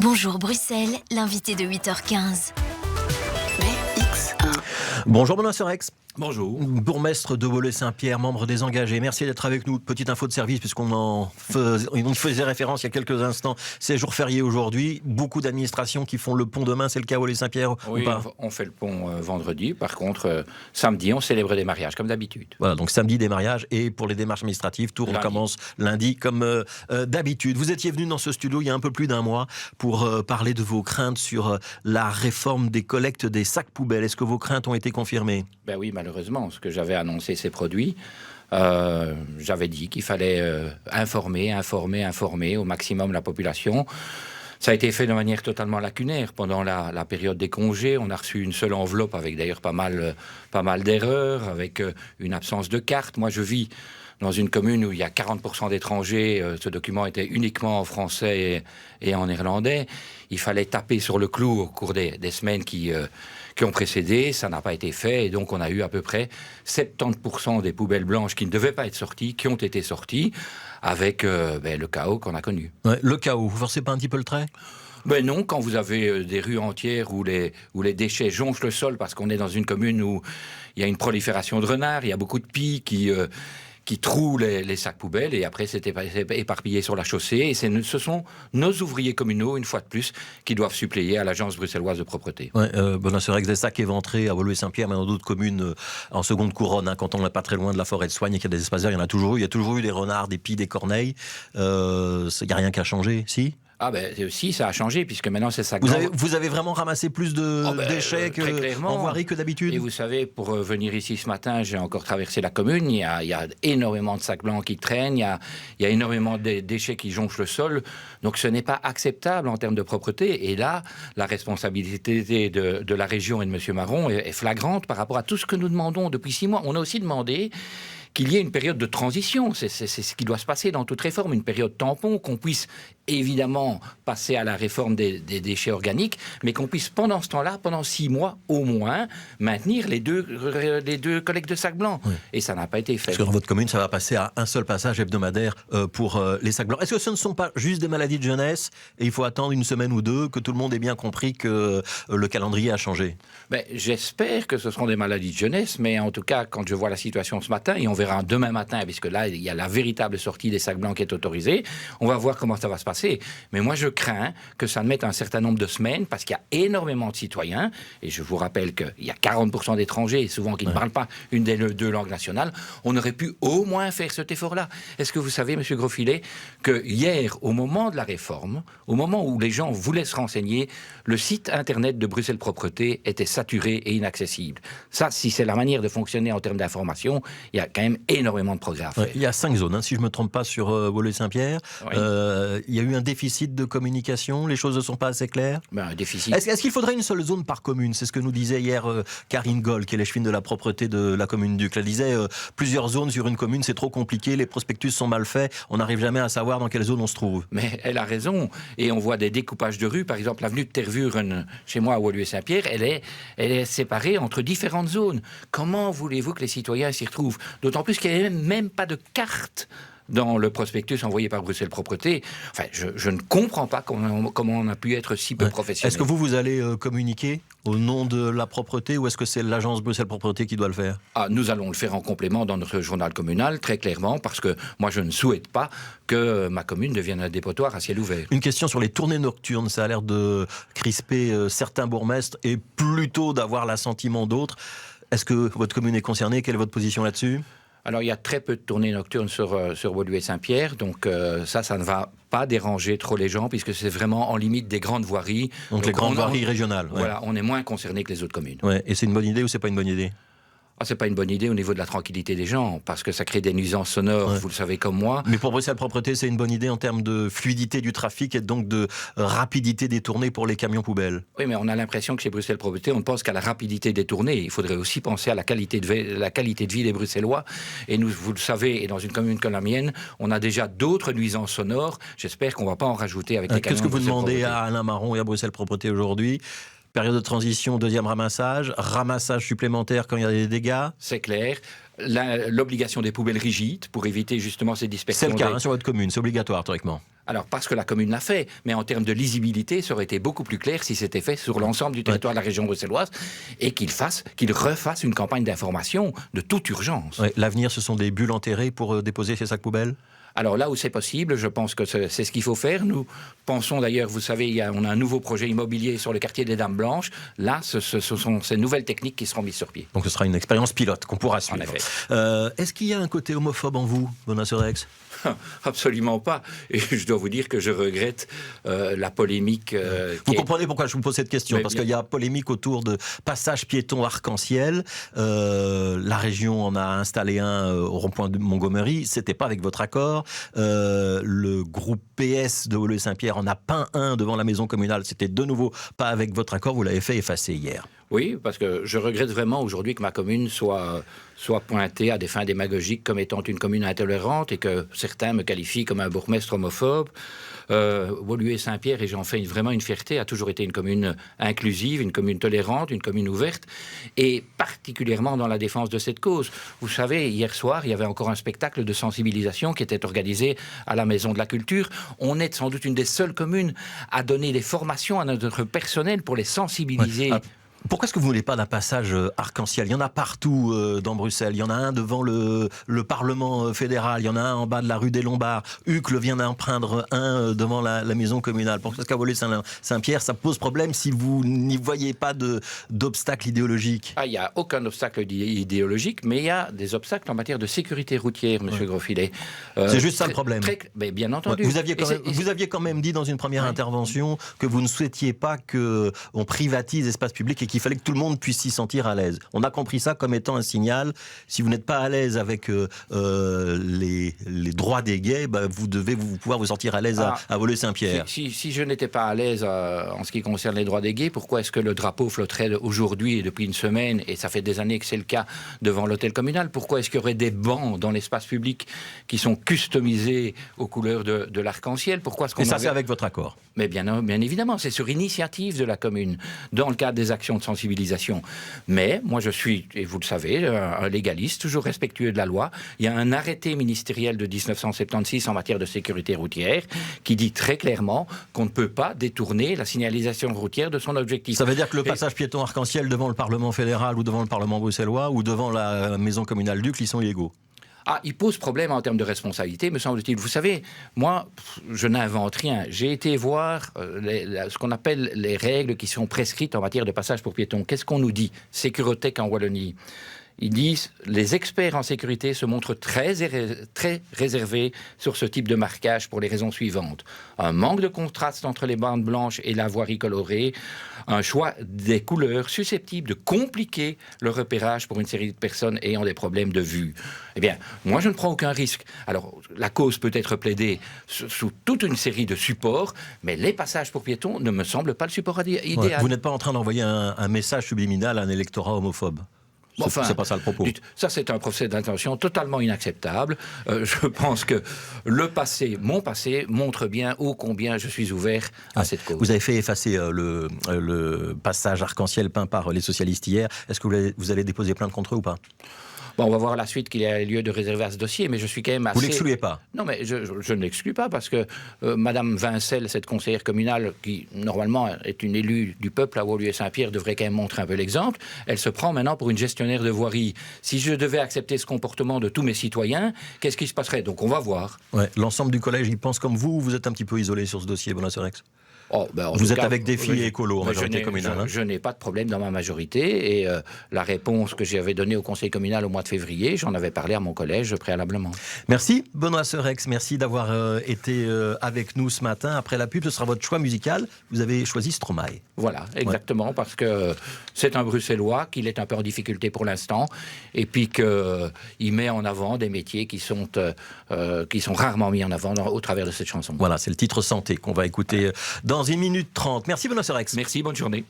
Bonjour Bruxelles, l'invité de 8h15. BX1. Bonjour Benoît Serex. Bonjour. Bourgmestre de Woluwe-Saint-Pierre, membre des engagés. Merci d'être avec nous. Petite info de service, puisqu'on faisait référence il y a quelques instants. C'est jour férié aujourd'hui. Beaucoup d'administrations qui font le pont demain. C'est le cas à Woluwe-Saint-Pierre ou pas? On fait le pont vendredi. Par contre, samedi, on célèbre des mariages, comme d'habitude. Voilà, donc samedi des mariages. Et pour les démarches administratives, tout recommence lundi, comme d'habitude. Vous étiez venu dans ce studio il y a un peu plus d'un mois pour parler de vos craintes sur la réforme des collectes des sacs poubelles. Est-ce que vos craintes ont été confirmées? Ben oui, malheureusement, ce que j'avais annoncé ces produits, j'avais dit qu'il fallait informer au maximum la population. Ça a été fait de manière totalement lacunaire. Pendant la période des congés, on a reçu une seule enveloppe avec d'ailleurs pas mal d'erreurs, avec une absence de carte. Moi, je vis dans une commune où il y a 40% d'étrangers. Ce document était uniquement en français et en néerlandais. Il fallait taper sur le clou au cours des semaines qui ont précédé. Ça n'a pas été fait. Et donc, on a eu à peu près 70% des poubelles blanches qui ne devaient pas être sorties, qui ont été sorties, avec le chaos qu'on a connu. Ouais, le chaos, vous forcez pas un petit peu le trait? Ben non, quand vous avez des rues entières où les déchets jonchent le sol, parce qu'on est dans une commune où il y a une prolifération de renards, il y a beaucoup de pies qui trouent les sacs poubelles, et après c'est éparpillé sur la chaussée, et ce sont nos ouvriers communaux, une fois de plus, qui doivent suppléer à l'agence bruxelloise de propreté. Ouais, Benoît Serex, des sacs éventrés à Woluwe-Saint-Pierre, mais dans d'autres communes en seconde couronne, quand on n'est pas très loin de la forêt de Soigne et qu'il y a des espaces verts, il y en a toujours eu. Il y a toujours eu des renards, des pies, des corneilles. Il n'y a rien qui a changé, si? Ah si, ça a changé, puisque maintenant c'est ça. Vous avez vraiment ramassé plus de déchets en voirie que d'habitude? Et vous savez, pour venir ici ce matin, j'ai encore traversé la commune. Il y a énormément de sacs blancs qui traînent, il y a énormément de déchets qui jonchent le sol. Donc ce n'est pas acceptable en termes de propreté. Et là, la responsabilité de la région et de M. Marron est flagrante par rapport à tout ce que nous demandons depuis 6 mois. On a aussi demandé qu'il y ait une période de transition. C'est ce qui doit se passer dans toute réforme, une période tampon, qu'on puisse évidemment passer à la réforme des déchets organiques, mais qu'on puisse pendant ce temps-là, pendant 6 mois au moins, maintenir les deux collectes de sacs blancs. Oui. Et ça n'a pas été fait. Parce que dans votre commune, ça va passer à un seul passage hebdomadaire pour les sacs blancs. Est-ce que ce ne sont pas juste des maladies de jeunesse et il faut attendre une semaine ou deux que tout le monde ait bien compris que le calendrier a changé? J'espère que ce seront des maladies de jeunesse, mais en tout cas, quand je vois la situation ce matin, et on verra demain matin, puisque là, il y a la véritable sortie des sacs blancs qui est autorisée, on va voir comment ça va se passer. Mais moi, je crains que ça ne mette un certain nombre de semaines, parce qu'il y a énormément de citoyens, et je vous rappelle qu'il y a 40% d'étrangers, souvent qui ne parlent pas une des deux langues nationales. On aurait pu au moins faire cet effort-là. Est-ce que vous savez, M. Grosfilet, que hier, au moment de la réforme, au moment où les gens voulaient se renseigner, le site internet de Bruxelles Propreté était saturé et inaccessible. Ça, si c'est la manière de fonctionner en termes d'information, il y a quand même énormément de progrès à faire. Il y a 5 zones, si je ne me trompe pas, sur Woluwe-Saint-Pierre. Oui. Il y a eu un déficit de communication, les choses ne sont pas assez claires. Un déficit. Est-ce qu'il faudrait une seule zone par commune? C'est ce que nous disait hier Karine Goll, qui est l'échevine de la propreté de la commune d'Uccle. Elle disait plusieurs zones sur une commune, c'est trop compliqué, les prospectus sont mal faits, on n'arrive jamais à savoir dans quelle zone on se trouve. Mais elle a raison, et on voit des découpages de rues, par exemple l'avenue de Tervuren, chez moi à Woluwe-Saint-Pierre, elle est séparée entre différentes zones. Comment voulez-vous que les citoyens s'y retrouvent? D'autant plus qu'il n'y a même pas de carte dans le prospectus envoyé par Bruxelles Propreté. Enfin, je ne comprends pas comment on a pu être si peu professionnel. Est-ce que vous allez communiquer au nom de la propreté, ou est-ce que c'est l'agence Bruxelles Propreté qui doit le faire? Nous allons le faire en complément dans notre journal communal, très clairement, parce que moi je ne souhaite pas que ma commune devienne un dépotoir à ciel ouvert. Une question sur les tournées nocturnes, ça a l'air de crisper certains bourgmestres et plutôt d'avoir l'assentiment d'autres. Est-ce que votre commune est concernée? Quelle est votre position là-dessus? Alors, il y a très peu de tournées nocturnes sur Woluwe-Saint-Pierre, donc ça ne va pas déranger trop les gens, puisque c'est vraiment en limite des grandes voiries. Donc les grandes voiries régionales. Voilà, on est moins concerné que les autres communes. Ouais. Et c'est une bonne idée ou c'est pas une bonne idée? C'est pas une bonne idée au niveau de la tranquillité des gens, parce que ça crée des nuisances sonores, vous le savez comme moi. Mais pour Bruxelles Propreté, c'est une bonne idée en termes de fluidité du trafic et donc de rapidité des tournées pour les camions poubelles. Oui, mais on a l'impression que chez Bruxelles Propreté, on ne pense qu'à la rapidité des tournées. Il faudrait aussi penser à la qualité de vie des Bruxellois. Et nous, vous le savez, et dans une commune comme la mienne, on a déjà d'autres nuisances sonores. J'espère qu'on ne va pas en rajouter avec les camions. Qu'est-ce que vous demandez à Alain Marron et à Bruxelles Propreté aujourd'hui? Période de transition, deuxième ramassage supplémentaire quand il y a des dégâts. C'est clair. L'obligation des poubelles rigides pour éviter justement ces dispersions. C'est le cas sur votre commune, c'est obligatoire théoriquement. Alors, parce que la commune l'a fait, mais en termes de lisibilité, ça aurait été beaucoup plus clair si c'était fait sur l'ensemble du territoire de la région bruxelloise et qu'il refasse une campagne d'information de toute urgence. Ouais, l'avenir, ce sont des bulles enterrées pour déposer ces sacs poubelles? Alors là où c'est possible, je pense que c'est ce qu'il faut faire. Nous pensons d'ailleurs, vous savez, on a un nouveau projet immobilier sur le quartier des Dames Blanches. Là, ce sont ces nouvelles techniques qui seront mises sur pied. Donc ce sera une expérience pilote qu'on pourra suivre. En effet. Est-ce qu'il y a un côté homophobe en vous, Benoît Serex? Absolument pas. Et je dois vous dire que je regrette la polémique. Vous comprenez pourquoi je vous pose cette question? Parce qu'il y a polémique autour de passage piéton arc-en-ciel. La région en a installé un au rond-point de Montgomery. C'était pas avec votre accord. Le groupe PS de Woluwe-Saint-Pierre en a peint un devant la maison communale. C'était de nouveau pas avec votre accord. Vous l'avez fait effacer hier. Oui, parce que je regrette vraiment aujourd'hui que ma commune soit pointée à des fins démagogiques comme étant une commune intolérante et que certains me qualifient comme un bourgmestre homophobe. Woluwe-Saint-Pierre, et j'en fais vraiment une fierté, a toujours été une commune inclusive, une commune tolérante, une commune ouverte, et particulièrement dans la défense de cette cause. Vous savez, hier soir, il y avait encore un spectacle de sensibilisation qui était organisé à la Maison de la Culture. On est sans doute une des seules communes à donner des formations à notre personnel pour les sensibiliser. Ouais. Pourquoi est-ce que vous ne voulez pas d'un passage arc-en-ciel? Il y en a partout dans Bruxelles. Il y en a un devant le Parlement fédéral. Il y en a un en bas de la rue des Lombards. Uccle vient d'en prendre un devant la maison communale. Pourquoi est-ce qu'à Woluwe-Saint-Pierre, ça pose problème si vous n'y voyez pas d'obstacle idéologique? Il n'y a aucun obstacle idéologique, mais il y a des obstacles en matière de sécurité routière, monsieur Grosfilet. C'est juste ça le problème. Mais bien entendu. Vous aviez quand même dit dans une première intervention que vous ne souhaitiez pas qu'on privatise l'espace public et qu'il fallait que tout le monde puisse s'y sentir à l'aise. On a compris ça comme étant un signal. Si vous n'êtes pas à l'aise avec les droits des gays, vous devez pouvoir vous sentir à l'aise à Woluwe-Saint-Pierre. Si je n'étais pas à l'aise en ce qui concerne les droits des gays, pourquoi est-ce que le drapeau flotterait aujourd'hui et depuis une semaine, et ça fait des années que c'est le cas, devant l'hôtel communal? Pourquoi est-ce qu'il y aurait des bancs dans l'espace public qui sont customisés aux couleurs de l'arc-en-ciel? Et ça, c'est avec votre accord? Mais bien évidemment, c'est sur initiative de la commune, dans le cadre des actions de sensibilisation. Mais moi, je suis, et vous le savez, un légaliste, toujours respectueux de la loi. Il y a un arrêté ministériel de 1976 en matière de sécurité routière qui dit très clairement qu'on ne peut pas détourner la signalisation routière de son objectif. Ça veut dire que le passage piéton arc-en-ciel devant le Parlement fédéral ou devant le Parlement bruxellois ou devant la maison communale d'Uccle, ils sont illégaux? Il pose problème en termes de responsabilité, me semble-t-il. Vous savez, moi, je n'invente rien. J'ai été voir ce qu'on appelle les règles qui sont prescrites en matière de passage pour piétons. Qu'est-ce qu'on nous dit? Sécurotech en Wallonie. Ils disent les experts en sécurité se montrent très réservés sur ce type de marquage pour les raisons suivantes. Un manque de contraste entre les bandes blanches et la voirie colorée, un choix des couleurs susceptibles de compliquer le repérage pour une série de personnes ayant des problèmes de vue. Eh bien, moi je ne prends aucun risque. Alors, la cause peut être plaidée sous toute une série de supports, mais les passages pour piétons ne me semblent pas le support idéal. Ouais, vous n'êtes pas en train d'envoyer un message subliminal à un électorat homophobe? C'est pas ça le propos. Ça, c'est un procès d'intention totalement inacceptable. Je pense que mon passé, montre bien ô combien je suis ouvert à cette cause. Vous avez fait effacer le passage arc-en-ciel peint par les socialistes hier. Est-ce que vous allez déposer plainte contre eux ou pas? On va voir la suite qu'il y a lieu de réserver à ce dossier, mais je suis quand même assez... Vous l'excluez pas? Non, mais je ne l'exclus pas, parce que Madame Vincel, cette conseillère communale, qui normalement est une élue du peuple à Woluwe-Saint-Pierre, devrait quand même montrer un peu l'exemple. Elle se prend maintenant pour une gestionnaire de voirie. Si je devais accepter ce comportement de tous mes citoyens, qu'est-ce qui se passerait? Donc on va voir. Ouais, l'ensemble du collège, il pense comme vous, ou vous êtes un petit peu isolé sur ce dossier, Benoît Serex? Vous êtes avec des filles écolos en majorité communale. Je n'ai pas de problème dans ma majorité, et la réponse que j'avais donnée au conseil communal au mois de février, j'en avais parlé à mon collège préalablement. Merci Benoît Serex, merci d'avoir été avec nous ce matin. Après la pub, ce sera votre choix musical. Vous avez choisi Stromae. Voilà, exactement, parce que c'est un Bruxellois, qu'il est un peu en difficulté pour l'instant, et puis qu'il met en avant des métiers qui sont rarement mis en avant au travers de cette chanson. Voilà, c'est le titre Santé qu'on va écouter dans 1 minute 30. Merci Benoît Serex. Merci, bonne journée.